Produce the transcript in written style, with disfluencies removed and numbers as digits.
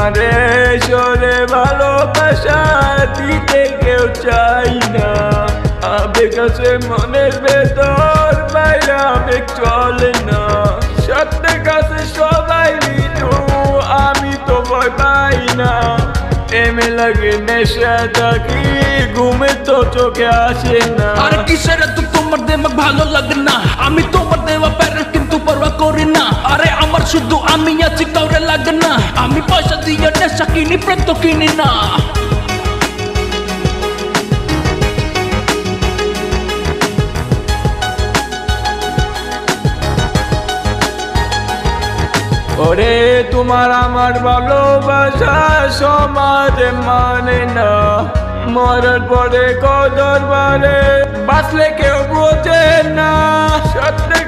আমারে সরে ভালোবাসা দিতে কেউ চাই না। আবেগ আছে মনের ভেতর, বাইরে আবেগ চলে না। সত্যের কাছে সবাই মৃত্যু, আমি তো ভয় পাই না। এমে লাগে নেশা থাকি, ঘুমে তো চোখে আসে না। আর কিসের তো তোমার দেমাগ ভালো লাগে না? আমি তোমার দেওয়া প্যারেন্ট কিন্তু পরোয়া করি না। আরে আমার শুধু আমি আছি, কাউরে লাগে না। আমি পয়সা দিয়ে নেশা কিনি, প্রেম তো কিনি না। ওরে তোমার আমার ভালোবাসা সমাজে মানে না। মরার পরে কদর বাড়ে, বাঁচলে কেউ বোঝে না। সত্যি